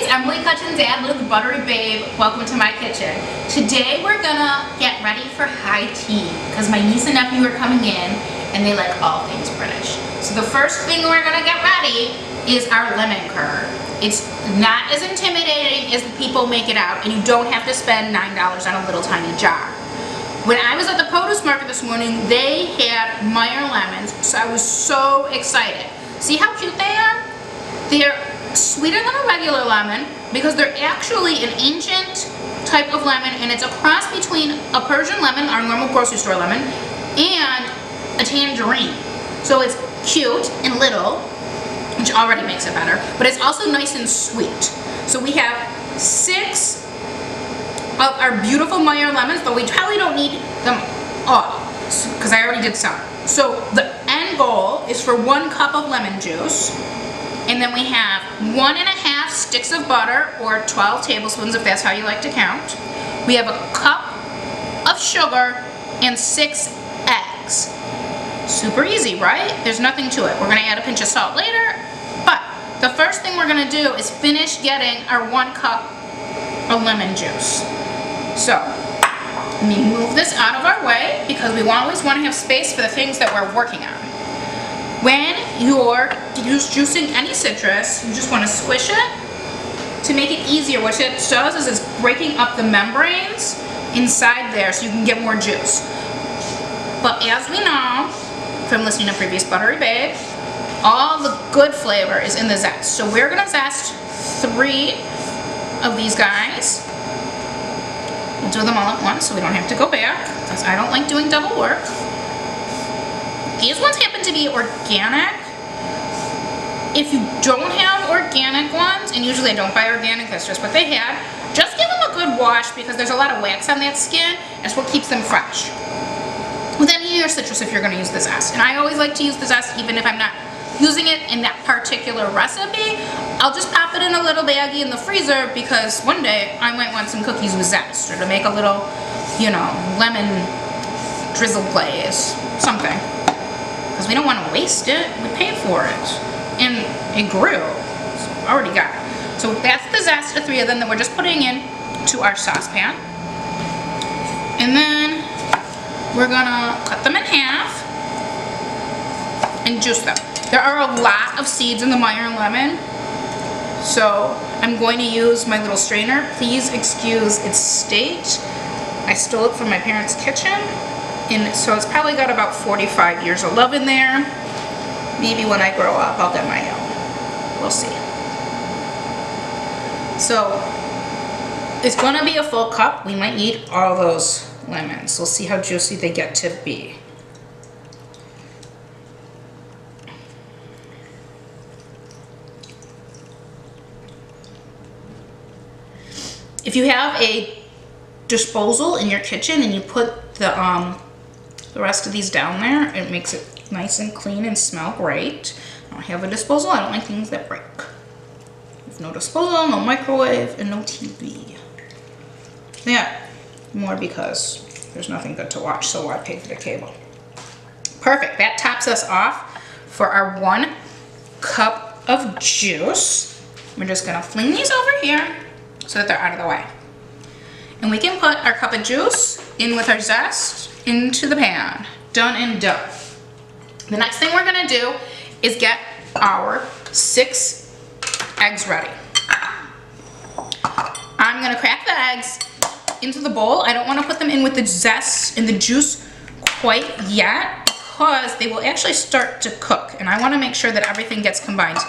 it's Emily Kutchins, Adler, the Buttery Babe. Welcome to my kitchen. Today we're gonna get ready for high tea because my niece and nephew are coming in and they like all things British. So the first thing we're gonna get ready is our lemon curd. It's not as intimidating as the people make it out, and you don't have to spend $9 on a little tiny jar. When I was at the produce market this morning, they had Meyer lemons, so I was so excited. See how cute they are? They're sweeter than a regular lemon because they're actually an ancient type of lemon, and it's a cross between a Persian lemon, our normal grocery store lemon, and a tangerine. So it's cute and little, which already makes it better, but it's also nice and sweet. So we have 6 of our beautiful Meyer lemons, but we probably don't need them all because I already did some. So the end goal is for 1 cup of lemon juice, and then we have 1½ sticks of butter, or 12 tablespoons if that's how you like to count. We have a cup of sugar and 6 eggs. Super easy, right? There's nothing to it. We're gonna add a pinch of salt later, but the first thing we're gonna do is finish getting our 1 cup of lemon juice. So, let me move this out of our way because we always want to have space for the things that we're working on. When you're juicing any citrus, you just want to squish it to make it easier. What it does is it's breaking up the membranes inside there so you can get more juice. But as we know from listening to previous Buttery Babe, all the good flavor is in the zest. So we're going to zest 3 of these guys. We'll do them all at once so we don't have to go back because I don't like doing double work. These ones happen to be organic. If you don't have organic ones, and usually I don't buy organic, that's just what they had, just give them a good wash because there's a lot of wax on that skin. That's what keeps them fresh. With any of your citrus if you're going to use the zest. And I always like to use the zest even if I'm not using it in that particular recipe. I'll just pop it in a little baggie in the freezer because one day I might want some cookies with zest, or to make a little, you know, lemon drizzle glaze, something. Because we don't want to waste it. We paid for it. And it grew. So we already got it. So that's the zest of 3 of them that we're just putting in to our saucepan. And then we're gonna cut them in half and juice them. There are a lot of seeds in the Meyer lemon, so I'm going to use my little strainer. Please excuse its state. I stole it from my parents' kitchen, and so it's probably got about 45 years of love in there. Maybe when I grow up I'll get my own. We'll see. So it's going to be a full cup. We might need all those lemons. We'll see how juicy they get to be. If you have a disposal in your kitchen and you put the rest of these down there, it makes it nice and clean and smell great. I don't have a disposal. I don't like things that break. There's no disposal, no microwave, and no TV. Yeah, more because there's nothing good to watch, so why pay for the cable? Perfect. That tops us off for our 1 cup of juice. We're just gonna fling these over here so that they're out of the way. And we can put our cup of juice in with our zest into the pan. Done and done. The next thing we're gonna do is get our 6 eggs ready. I'm gonna crack the eggs into the bowl. I don't wanna put them in with the zest and the juice quite yet because they will actually start to cook. And I wanna make sure that everything gets combined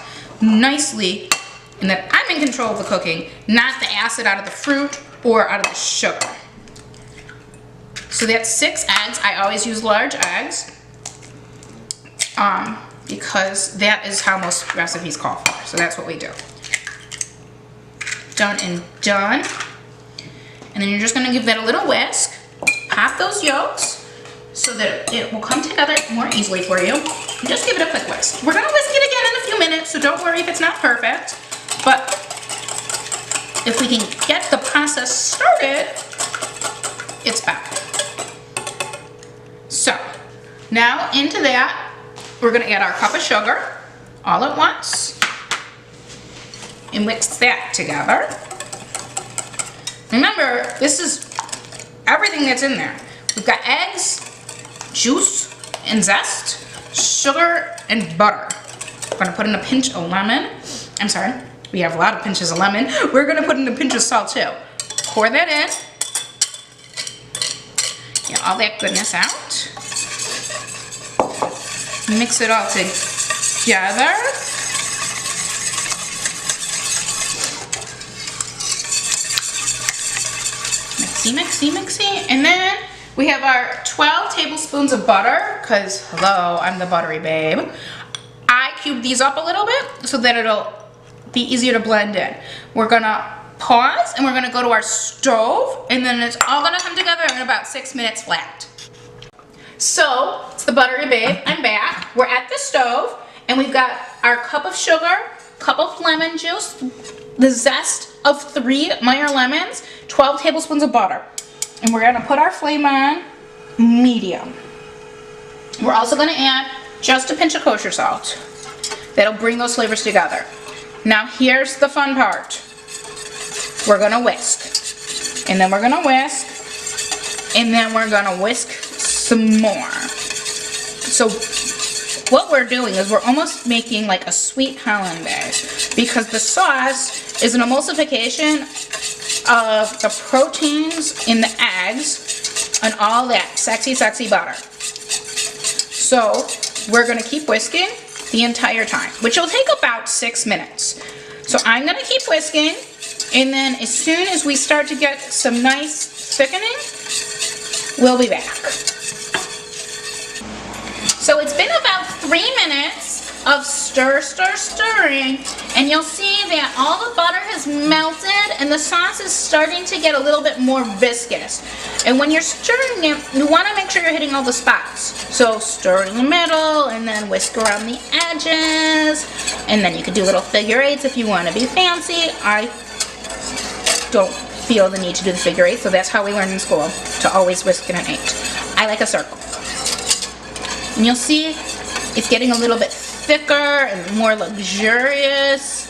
nicely and that I'm in control of the cooking, not the acid out of the fruit or out of the sugar. So that's 6 eggs. I always use large eggs because that is how most recipes call for. So that's what we do. Done and done. And then you're just gonna give that a little whisk. Pop those yolks so that it will come together more easily for you. And just give it a quick whisk. We're gonna whisk it again in a few minutes, so don't worry if it's not perfect. But if we can get the process started, it's better. So now into that, we're gonna add our cup of sugar all at once. and mix that together. Remember, this is everything that's in there. We've got eggs, juice and zest, sugar and butter. We're gonna put in a pinch of lemon. I'm sorry, we have a lot of pinches of lemon. We're gonna put in a pinch of salt too. Pour that in. Get all that goodness out. Mix it all together. Mixy. And then we have our 12 tablespoons of butter, because hello, I'm the buttery babe. I cubed these up a little bit so that it'll be easier to blend in. We're gonna pause and we're gonna go to our stove, and then it's all gonna come together in about 6 minutes flat. So, it's the buttery babe, I'm back. We're at the stove, and we've got our cup of sugar, cup of lemon juice, the zest of 3 Meyer lemons, 12 tablespoons of butter. And we're gonna put our flame on medium. We're also gonna add just a pinch of kosher salt. That'll bring those flavors together. Now here's the fun part. We're gonna whisk. And then we're gonna whisk. And then we're gonna whisk some more. So what we're doing is we're almost making like a sweet hollandaise, because the sauce is an emulsification of the proteins in the eggs and all that sexy butter. So we're gonna keep whisking the entire time, which will take about 6 minutes. So I'm gonna keep whisking, and then as soon as we start to get some nice thickening, we'll be back. So it's been about 3 minutes of stirring, and you'll see that all the butter has melted and the sauce is starting to get a little bit more viscous. And when you're stirring it, you want to make sure you're hitting all the spots. So stir in the middle and then whisk around the edges, and then you could do little figure eights if you want to be fancy. I don't feel the need to do the figure eight, so that's how we learned in school, to always whisk in an 8. I like a circle. And you'll see it's getting a little bit thicker and more luxurious.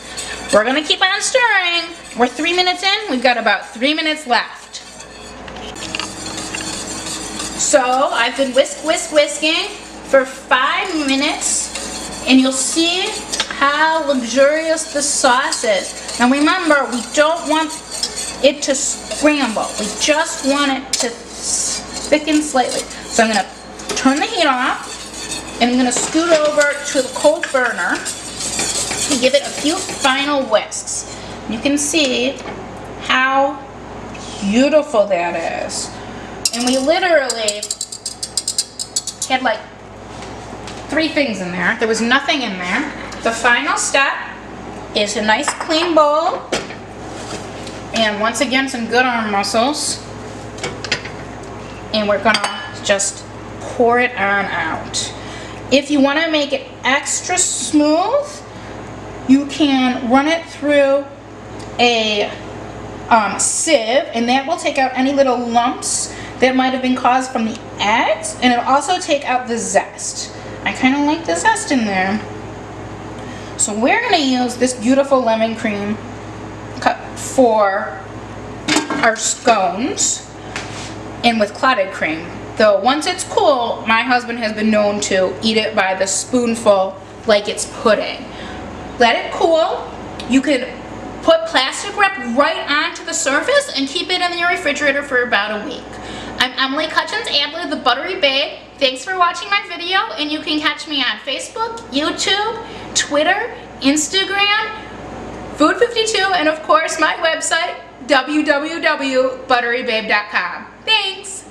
We're gonna keep on stirring. We're 3 minutes in. We've got about 3 minutes left. So I've been whisking for 5 minutes, and you'll see how luxurious the sauce is. Now remember, we don't want it to scramble. We just want it to thicken slightly. So I'm gonna turn the heat off, and I'm gonna scoot over to the cold burner and give it a few final whisks. You can see how beautiful that is. And we literally had like 3 things in there. There was nothing in there. The final step is a nice clean bowl, and once again some good arm muscles, and we're gonna just pour it on out. If you want to make it extra smooth, you can run it through a sieve, and that will take out any little lumps that might have been caused from the eggs, and it'll also take out the zest. I kind of like the zest in there. So we're going to use this beautiful lemon cream cut for our scones, and with clotted cream. Though once it's cool, my husband has been known to eat it by the spoonful like it's pudding. Let it cool. You could put plastic wrap right onto the surface and keep it in your refrigerator for about a week. I'm Emily Kutchins, Adler, the Buttery Babe. Thanks for watching my video, and you can catch me on Facebook, YouTube, Twitter, Instagram, Food52, and of course my website, www.butterybabe.com. Thanks!